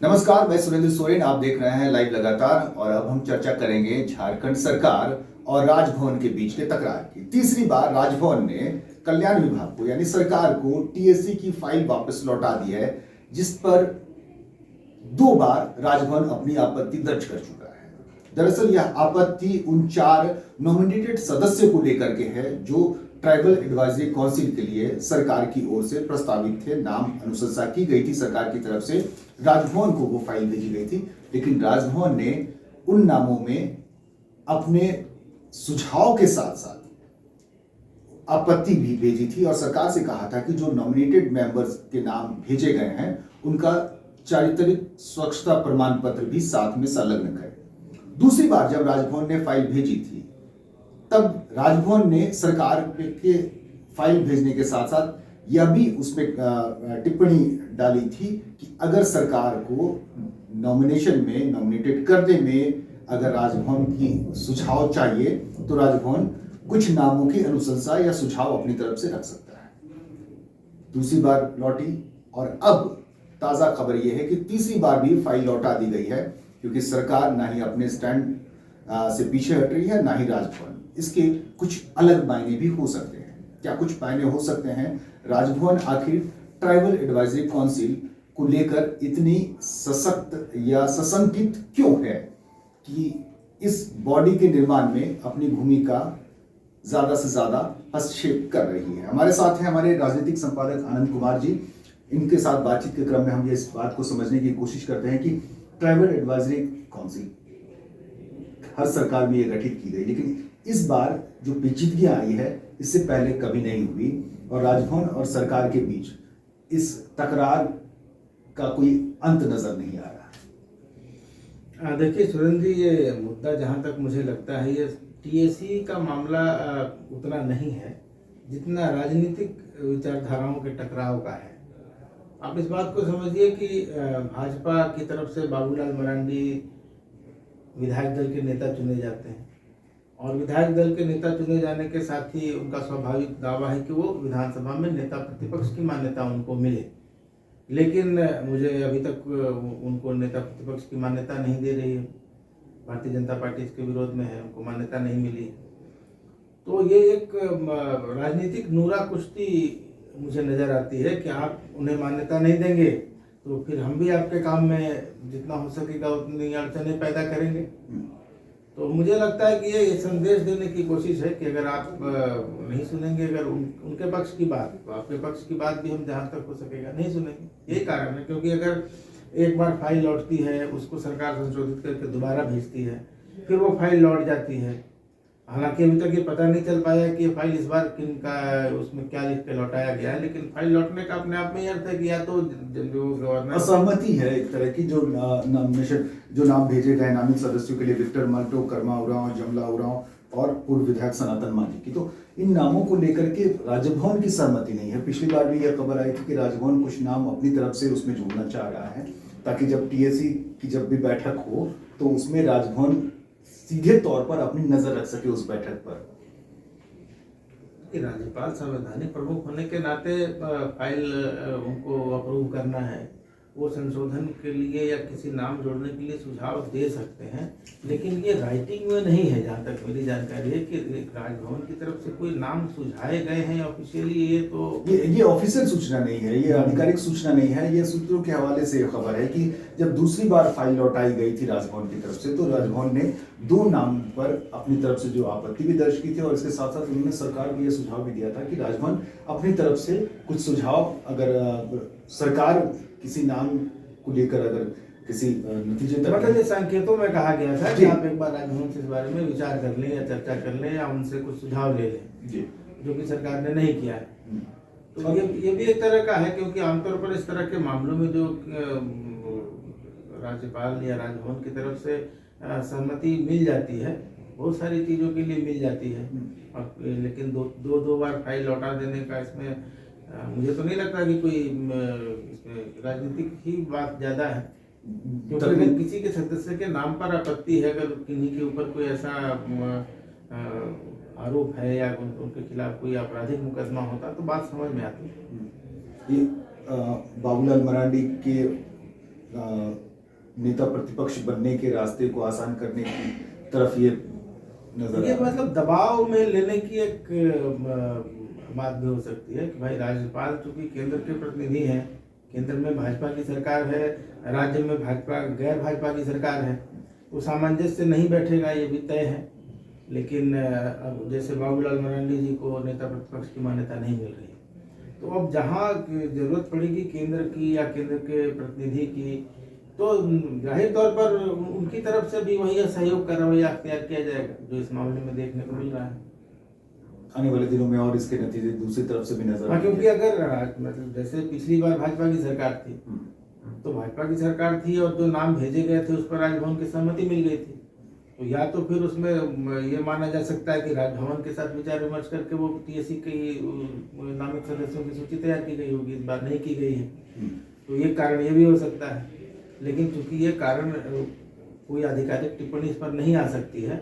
नमस्कार, मैं सुरेंद्र सोरेन। आप देख रहे हैं लाइव लगातार और अब हम चर्चा करेंगे झारखंड सरकार और राजभवन के बीच के तकरार की। तीसरी बार राजभवन ने कल्याण विभाग को यानी सरकार को टीएससी की फाइल वापस लौटा दी है, जिस पर 2 बार राजभवन अपनी आपत्ति दर्ज कर चुका है। दरअसल यह आपत्ति उन 4 नॉमिनेटेड सदस्यों को लेकर के है जो ट्राइबल एडवाइजरी काउंसिल के लिए सरकार की ओर से प्रस्तावित थे। नाम अनुशंसा की गई थी सरकार की तरफ से, राजभवन को वो फाइल भेजी गई थी, लेकिन राजभवन ने उन नामों में अपने सुझाव के साथ साथ आपत्ति भी भेजी थी और सरकार से कहा था कि जो नॉमिनेटेड मेंबर्स के नाम भेजे गए हैं उनका चारित्रिक स्वच्छता प्रमाण पत्र भी साथ में संलग्न करें। दूसरी बार जब राजभवन ने फाइल भेजी थी तब राजभवन ने सरकार के फाइल भेजने के साथ साथ यह भी उसमें टिप्पणी डाली थी कि अगर सरकार को नॉमिनेशन में नॉमिनेटेड करने में अगर राजभवन की सुझाव चाहिए तो राजभवन कुछ नामों की अनुशंसा या सुझाव अपनी तरफ से रख सकता है। दूसरी बार लौटी और अब ताजा खबर यह है कि तीसरी बार भी फाइल लौटा दी गई है, क्योंकि सरकार ना ही अपने स्टैंड से पीछे हट रही है ना ही राजभवन। इसके कुछ अलग मायने भी हो सकते हैं। क्या कुछ मायने हो सकते हैं? राजभवन आखिर ट्राइबल एडवाइजरी काउंसिल को लेकर इतनी सशक्त या सशंकित क्यों है कि इस बॉडी के निर्माण में अपनी भूमिका ज्यादा से ज्यादा हस्तक्षेप कर रही है? हमारे साथ हैं हमारे राजनीतिक संपादक आनंद कुमार जी। इनके साथ बातचीत के क्रम में हम इस बात को समझने की कोशिश करते हैं कि ट्राइबल एडवाइजरी काउंसिल हर सरकार में ये गठित की गई, लेकिन इस बार जो पेचीदगियां आई है इससे पहले कभी नहीं हुई और राजभवन और सरकार के बीच इस तकरार का कोई अंत नजर नहीं आ रहा। देखिए सुरेंद्र जी, ये मुद्दा जहाँ तक मुझे लगता है ये टीएससी का मामला उतना नहीं है जितना राजनीतिक विचारधाराओं के टकराव का है। आप इस बात को समझिए कि भाजपा की तरफ से बाबूलाल मरांडी विधायक दल के नेता चुने जाते हैं और विधायक दल के नेता चुने जाने के साथ ही उनका स्वाभाविक दावा है कि वो विधानसभा में नेता प्रतिपक्ष की मान्यता उनको मिले, लेकिन मुझे अभी तक उनको नेता प्रतिपक्ष की मान्यता नहीं दे रही है। भारतीय जनता पार्टी इसके विरोध में है, उनको मान्यता नहीं मिली। तो ये एक राजनीतिक नूरा कुश्ती मुझे नज़र आती है कि आप उन्हें मान्यता नहीं देंगे तो फिर हम भी आपके काम में जितना हो सकेगा उतनी अड़चनें पैदा करेंगे। तो मुझे लगता है कि ये संदेश देने की कोशिश है कि अगर आप नहीं सुनेंगे अगर उनके पक्ष की बात तो आपके पक्ष की बात भी हम जहाँ तक हो सकेगा नहीं सुनेंगे। यही कारण है, क्योंकि अगर एक बार फाइल लौटती है उसको सरकार संशोधित करके दोबारा भेजती है, फिर वो फाइल लौट जाती है। हालांकि अभी तक ये पता नहीं चल पाया कि ये फाइल इस बार किन का उसमें क्या लिख के लौटाया गया है, लेकिन फाइल लौटने का अपने आप में ही अर्थ है कि या तो जो गवर्नर असहमति है एक तरह की। जो नॉमिनेशन जो नाम भेजे गए नामित सदस्यों के लिए विक्टर माल्टो, कर्मा उरांव, जमला उरांव और पूर्व विधायक सनातन मांझी की, तो इन नामों को लेकर के राजभवन की सहमति नहीं है। पिछली बार भी यह खबर आई थी कि राजभवन कुछ नाम अपनी तरफ से उसमें जोड़ना चाह रहा है ताकि जब टीएससी की जब भी बैठक हो तो उसमें राजभवन सीधे तौर पर अपनी नजर रख सके उस बैठक पर। राज्यपाल संवैधानिक प्रमुख होने के नाते फाइल उनको अप्रूव करना है, वो संशोधन के लिए या किसी नाम जोड़ने के लिए सुझाव दे सकते हैं, लेकिन ये राइटिंग में नहीं है। जहाँ तक मेरी जानकारी है कि राजभवन की तरफ से कोई नाम सुझाए गए हैं ऑफिशियली, ये ऑफिशियल सूचना नहीं है, ये आधिकारिक सूचना नहीं है। ये सूत्रों के हवाले से खबर है कि जब दूसरी बार फाइल लौटाई गई थी राजभवन की तरफ से तो राजभवन ने 2 नाम पर अपनी तरफ से जो आपत्ति भी दर्ज की थी और इसके साथ साथ उन्होंने सरकार को यह सुझाव भी दिया था कि राजभवन अपनी तरफ से कुछ सुझाव अगर सरकार किसी नाम को लेकर अगर किसी नतीजे तक मतलब संकेतों में कहा गया था कि आप एक बार राजभवन से इस बारे में विचार कर लें या चर्चा कर लें या उनसे कुछ सुझाव ले लें, जो कि सरकार ने नहीं किया है। तो ये भी एक तरह का है, क्योंकि आमतौर पर इस तरह के मामलों में जो राज्यपाल या राजभवन की तरफ से सहमति मिल जाती है, बहुत सारी चीज़ों के लिए मिल जाती है, लेकिन दो बार फाइल लौटा देने का इसमें मुझे तो नहीं लगता कि कोई इसमें राजनीतिक ही बात ज़्यादा है। क्योंकि अगर किसी के सदस्य के नाम पर आपत्ति है, अगर किन्हीं के ऊपर कोई ऐसा आरोप है या उनके खिलाफ कोई आपराधिक मुकदमा होता तो बात समझ में आती है। बाबूलाल मरांडी के नेता प्रतिपक्ष बनने के रास्ते को आसान करने की तरफ ये नजर ये मतलब दबाव में लेने की एक बात भी हो सकती है कि भाई राज्यपाल चूंकि केंद्र के प्रतिनिधि हैं, केंद्र में भाजपा की सरकार है, राज्य में भाजपा गैर भाजपा की सरकार है, वो सामंजस्य नहीं बैठेगा ये भी तय है। लेकिन अब जैसे बाबूलाल मरांडी जी को नेता प्रतिपक्ष की मान्यता नहीं मिल रही है, तो अब जहाँ जरूरत पड़ेगी केंद्र की या केंद्र के प्रतिनिधि की, तो जाहिर तौर पर उनकी तरफ से भी वही सहयोग का रवैया अख्तियार किया जाएगा जो इस मामले में देखने को मिल रहा है। आने वाले दिनों में और इसके नतीजे दूसरी तरफ से भी नजर क्योंकि अगर मतलब जैसे पिछली बार भाजपा की सरकार थी, तो भाजपा की सरकार थी और जो नाम भेजे गए थे उस पर राजभवन की सहमति मिल गई थी, तो या तो फिर उसमें ये माना जा सकता है कि राजभवन के साथ विचार विमर्श करके वो टीएससी की नामित सदस्यों की सूची तैयार की गई होगी, इस बार नहीं की गई है, तो ये कारण ये भी हो सकता है। लेकिन चूंकि ये कारण कोई आधिकारिक टिप्पणी इस पर नहीं आ सकती है,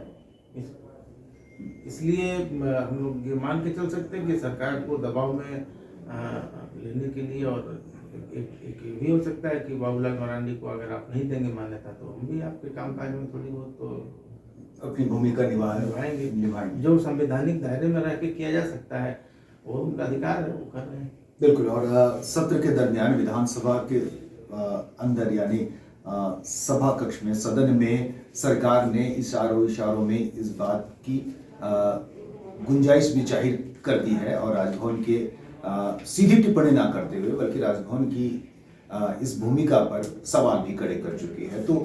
इसलिए हम लोग ये मान के चल सकते हैं कि सरकार को दबाव में लेने के लिए, और एक भी हो सकता है कि बाबूलाल मरांडी को अगर आप नहीं देंगे मान्यता तो हम भी आपके कामकाज में थोड़ी बहुत तो अपनी भूमिका निभाएंगे। जो संवैधानिक दायरे में रह के किया जा सकता है वो उनका अधिकार है, वो कर रहे हैं। बिल्कुल। और सत्र के दरमियान विधानसभा के अंदर यानी सभा कक्ष में, सदन में सरकार ने इशारों में इस बात की गुंजाइश भी जाहिर कर दी है और राजभवन के सीधी टिप्पणी ना करते हुए बल्कि राजभवन की इस भूमिका पर सवाल भी खड़े कर चुकी है। तो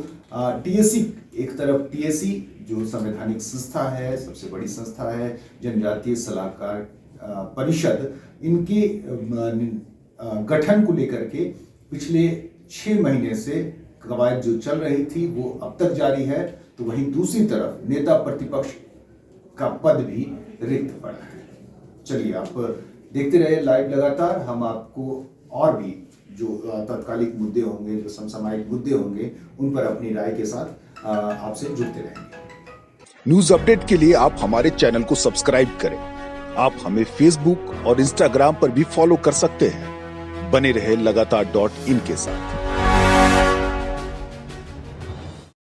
टीएससी, एक तरफ टीएससी जो संवैधानिक संस्था है, सबसे बड़ी संस्था है, जनजातीय सलाहकार परिषद, इनके गठन को लेकर के पिछले 6 महीने से कवायद जो चल रही थी वो अब तक जारी है, तो वहीं दूसरी तरफ नेता प्रतिपक्ष का पद भी रिक्त पड़ा है। चलिए, आप देखते रहे लाइव लगातार, हम आपको और भी जो तत्कालिक मुद्दे होंगे, जो समसामयिक मुद्दे होंगे, उन पर अपनी राय के साथ आपसे जुड़ते रहेंगे। न्यूज अपडेट के लिए आप हमारे चैनल को सब्सक्राइब करें। आप हमें फेसबुक और इंस्टाग्राम पर भी फॉलो कर सकते हैं। बने रहे लगातार.in के साथ।